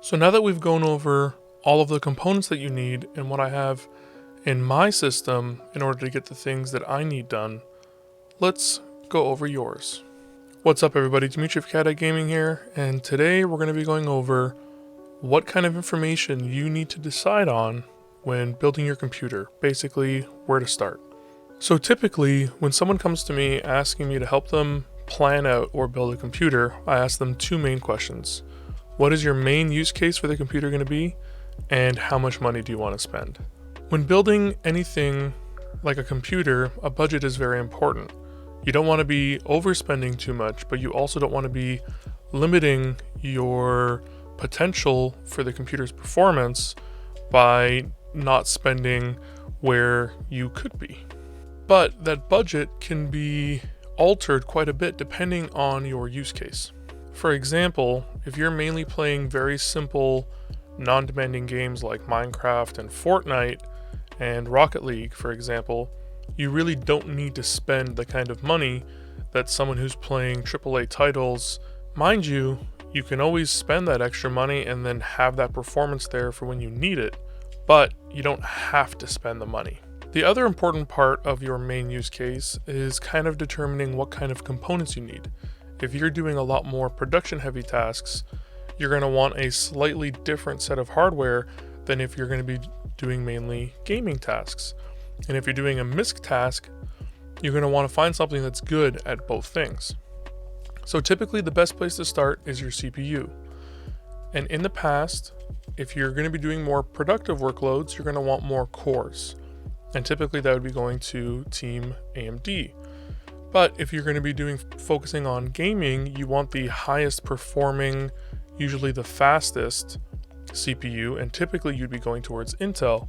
So now that we've gone over all of the components that you need and what I have in my system in order to get the things that I need done, let's go over yours. What's up everybody, Dimitri of Caddac Gaming here, and today we're going to be going over what kind of information you need to decide on when building your computer, basically where to start. So typically, when someone comes to me asking me to help them plan out or build a computer, I ask them two main questions. What is your main use case for the computer going to be? And how much money do you want to spend? When building anything like a computer, a budget is very important. You don't want to be overspending too much, but you also don't want to be limiting your potential for the computer's performance by not spending where you could be. But that budget can be altered quite a bit depending on your use case. For example, if you're mainly playing very simple, non-demanding games like Minecraft and Fortnite and Rocket League, for example, you really don't need to spend the kind of money that someone who's playing AAA titles. Mind you, you can always spend that extra money and then have that performance there for when you need it, but you don't have to spend the money. The other important part of your main use case is kind of determining what kind of components you need. If you're doing a lot more production heavy tasks, you're going to want a slightly different set of hardware than if you're going to be doing mainly gaming tasks. And if you're doing a MISC task, you're going to want to find something that's good at both things. So typically the best place to start is your CPU. And in the past, if you're going to be doing more productive workloads, you're going to want more cores. And typically that would be going to Team AMD. But if you're going to be focusing on gaming, you want the highest performing, usually the fastest CPU, and typically you'd be going towards Intel.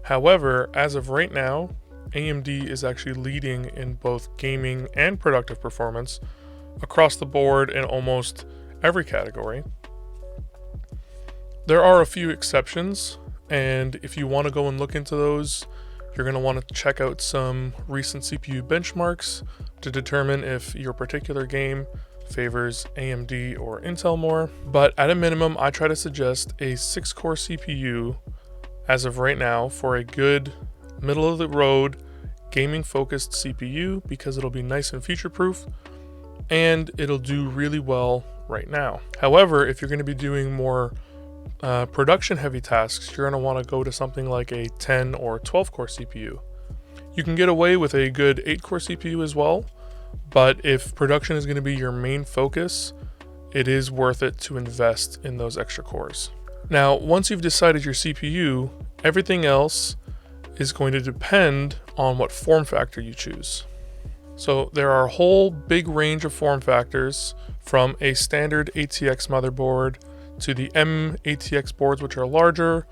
However, as of right now, AMD is actually leading in both gaming and productive performance across the board in almost every category. There are a few exceptions, and if you want to go and look into those, you're going to want to check out some recent CPU benchmarks to determine if your particular game favors AMD or Intel more. But at a minimum, I try to suggest a 6-core CPU as of right now for a good middle-of-the-road gaming-focused CPU, because it'll be nice and future-proof and it'll do really well right now. However, if you're going to be doing more production heavy tasks, you're going to want to go to something like a 10 or 12 core CPU. You can get away with a good 8 core CPU as well, but if production is going to be your main focus, it is worth it to invest in those extra cores. Now, once you've decided your CPU, everything else is going to depend on what form factor you choose. So there are a whole big range of form factors, from a standard ATX motherboard to the M ATX boards, which are larger,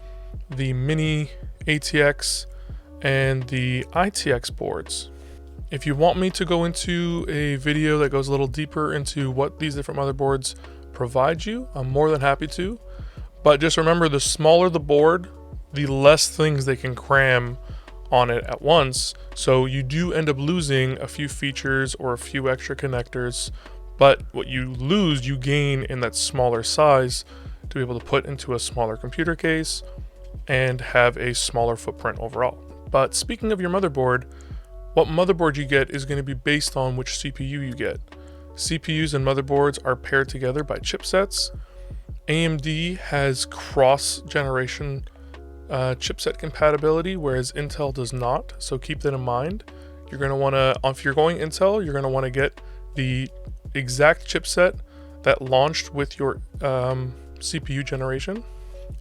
the mini ATX, and the ITX boards. If you want me to go into a video that goes a little deeper into what these different motherboards provide you, I'm more than happy to. But just remember, the smaller the board, the less things they can cram on it at once. So you do end up losing a few features or a few extra connectors, but what you lose, you gain in that smaller size to be able to put into a smaller computer case and have a smaller footprint overall. But speaking of your motherboard, what motherboard you get is going to be based on which CPU you get. CPUs and motherboards are paired together by chipsets. AMD has cross-generation chipset compatibility, whereas Intel does not, so keep that in mind. You're going to want to, if you're going Intel, you're going to want to get the exact chipset that launched with your CPU generation.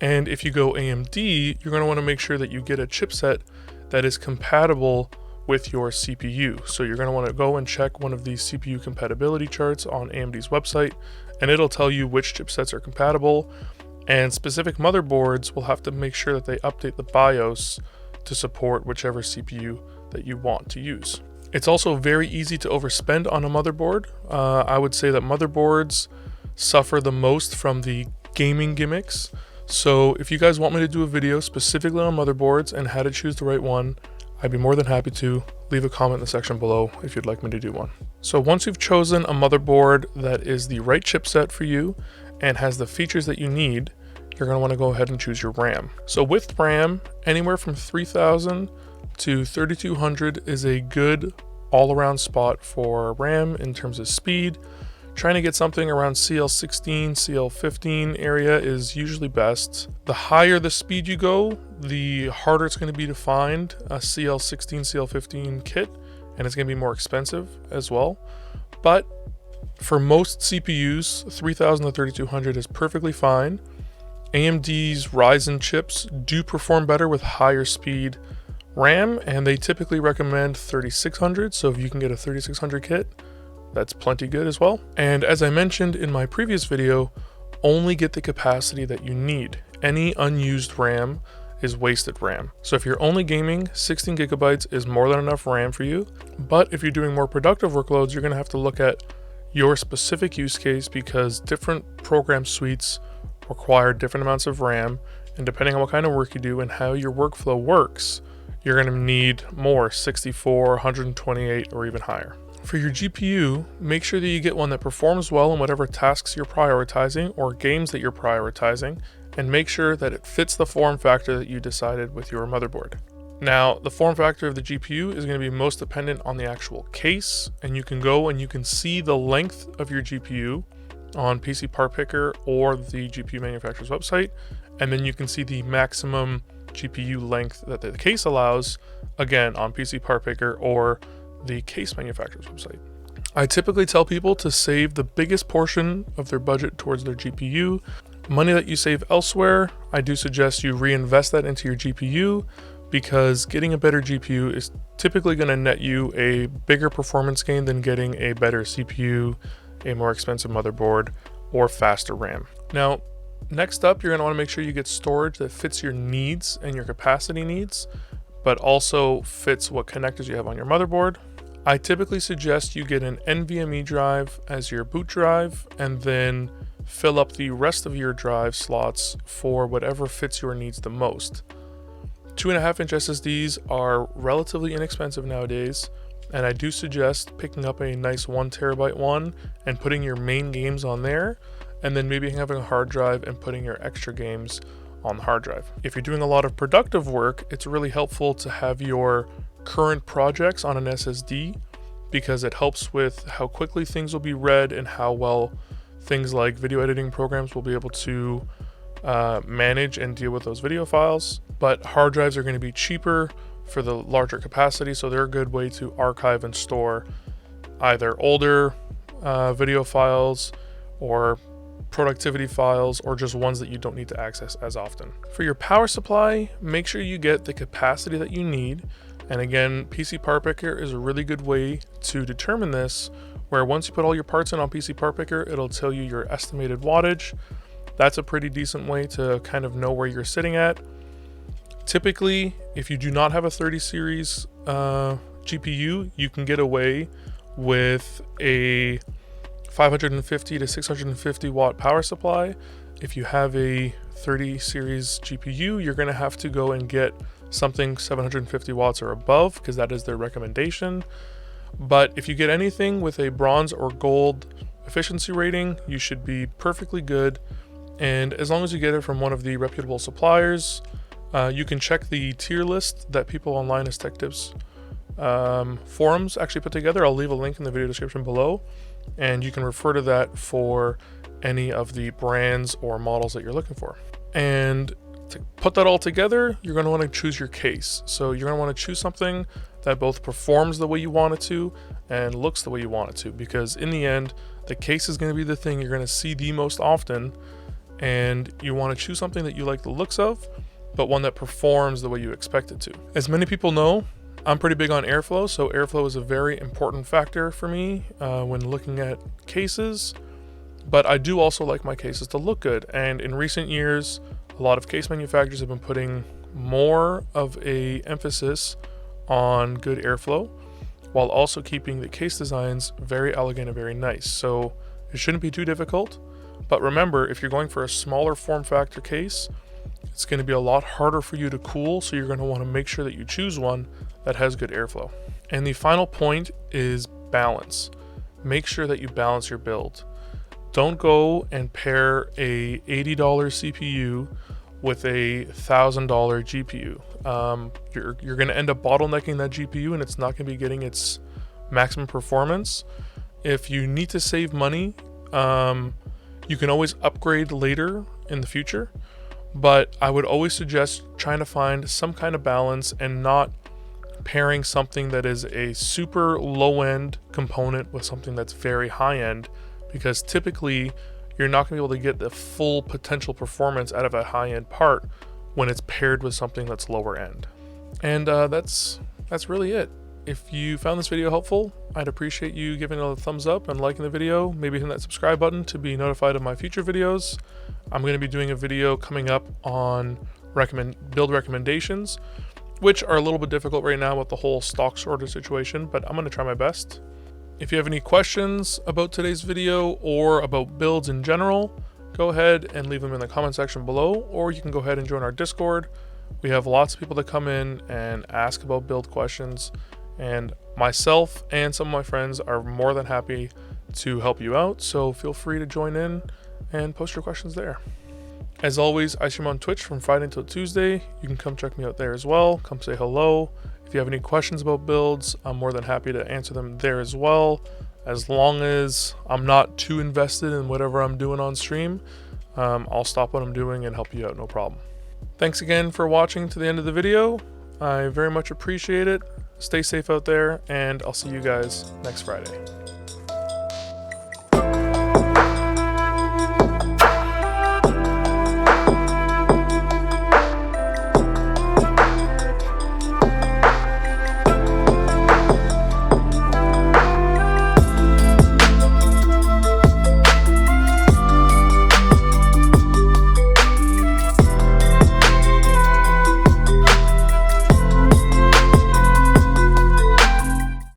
And if you go AMD, you're going to want to make sure that you get a chipset that is compatible with your CPU. So you're going to want to go and check one of these CPU compatibility charts on AMD's website, and it'll tell you which chipsets are compatible. And specific motherboards will have to make sure that they update the BIOS to support whichever CPU that you want to use. It's also very easy to overspend on a motherboard. I would say that motherboards suffer the most from the gaming gimmicks. So if you guys want me to do a video specifically on motherboards and how to choose the right one, I'd be more than happy to. Leave a comment in the section below if you'd like me to do one. So once you've chosen a motherboard that is the right chipset for you and has the features that you need, you're going to want to go ahead and choose your RAM. So with RAM, anywhere from 3000 to 3200 is a good all-around spot for RAM in terms of speed. Trying to get something around CL16, CL15 area is usually best. The higher the speed you go, the harder it's going to be to find a CL16, CL15 kit, and it's going to be more expensive as well. But for most CPUs, 3000 to 3200 is perfectly fine. AMD's Ryzen chips do perform better with higher speed RAM, and they typically recommend 3600, so if you can get a 3600 kit, that's plenty good as well. And as I mentioned in my previous video, only get the capacity that you need. Any unused RAM is wasted RAM. So if you're only gaming, 16 gigabytes is more than enough RAM for you. But if you're doing more productive workloads, you're going to have to look at your specific use case, because different program suites require different amounts of RAM, and depending on what kind of work you do and how your workflow works, you're going to need more, 64, 128, or even higher. For your GPU, make sure that you get one that performs well in whatever tasks you're prioritizing or games that you're prioritizing, and make sure that it fits the form factor that you decided with your motherboard. Now, the form factor of the GPU is going to be most dependent on the actual case, and you can go and you can see the length of your GPU on PC Part Picker or the GPU manufacturer's website, and then you can see the maximum GPU length that the case allows, again on PC Part Picker or the case manufacturer's website. I typically tell people to save the biggest portion of their budget towards their GPU. Money that you save elsewhere, I do suggest you reinvest that into your GPU, because getting a better GPU is typically going to net you a bigger performance gain than getting a better CPU, a more expensive motherboard, or faster RAM. Now, next up, you're going to want to make sure you get storage that fits your needs and your capacity needs, but also fits what connectors you have on your motherboard. I typically suggest you get an NVMe drive as your boot drive, and then fill up the rest of your drive slots for whatever fits your needs the most. 2.5-inch SSDs are relatively inexpensive nowadays, and I do suggest picking up a nice 1 terabyte one and putting your main games on there, and then maybe having a hard drive and putting your extra games on the hard drive. If you're doing a lot of productive work, it's really helpful to have your current projects on an SSD, because it helps with how quickly things will be read and how well things like video editing programs will be able to manage and deal with those video files. But hard drives are going to be cheaper for the larger capacity, so they're a good way to archive and store either older video files or productivity files, or just ones that you don't need to access as often. For your power supply, make sure you get the capacity that you need. And again, PC Part Picker is a really good way to determine this, where once you put all your parts in on PC Part Picker, it'll tell you your estimated wattage. That's a pretty decent way to kind of know where you're sitting at. Typically, if you do not have a 30 series GPU, you can get away with a 550 to 650 watt power supply. If you have a 30 series GPU, you're going to have to go and get something 750 watts or above, because that is their recommendation. But if you get anything with a bronze or gold efficiency rating, you should be perfectly good. And as long as you get it from one of the reputable suppliers, you can check the tier list that people online as Tech Tips forums actually put together. I'll leave a link in the video description below, and you can refer to that for any of the brands or models that you're looking for. And to put that all together, you're going to want to choose your case. So you're going to want to choose something that both performs the way you want it to and looks the way you want it to, because in the end, the case is going to be the thing you're going to see the most often, and you want to choose something that you like the looks of, but one that performs the way you expect it to. As many people know, I'm pretty big on airflow, so airflow is a very important factor for me when looking at cases, but I do also like my cases to look good. And in recent years, a lot of case manufacturers have been putting more of a emphasis on good airflow, while also keeping the case designs very elegant and very nice. So it shouldn't be too difficult. But remember, if you're going for a smaller form factor case, it's going to be a lot harder for you to cool, so you're going to want to make sure that you choose one that has good airflow. And the final point is balance. Make sure that you balance your build. Don't go and pair a $80 CPU with a $1,000 GPU. You're going to end up bottlenecking that GPU, and it's not going to be getting its maximum performance. If you need to save money, you can always upgrade later in the future, but I would always suggest trying to find some kind of balance and not pairing something that is a super low-end component with something that's very high-end, because typically you're not going to be able to get the full potential performance out of a high-end part when it's paired with something that's lower end. And that's really it. If you found this video helpful, I'd appreciate you giving it a thumbs up and liking the video, maybe hitting that subscribe button to be notified of my future videos. I'm going to be doing a video coming up on build recommendations, which are a little bit difficult right now with the whole stock shortage situation, but I'm going to try my best. If you have any questions about today's video or about builds in general, go ahead and leave them in the comment section below, or you can go ahead and join our Discord. We have lots of people that come in and ask about build questions, and myself and some of my friends are more than happy to help you out, so feel free to join in and post your questions there. As always, I stream on Twitch from Friday until Tuesday. You can come check me out there as well. Come say hello. If you have any questions about builds, I'm more than happy to answer them there as well. As long as I'm not too invested in whatever I'm doing on stream, I'll stop what I'm doing and help you out, no problem. Thanks again for watching to the end of the video. I very much appreciate it. Stay safe out there, and I'll see you guys next Friday.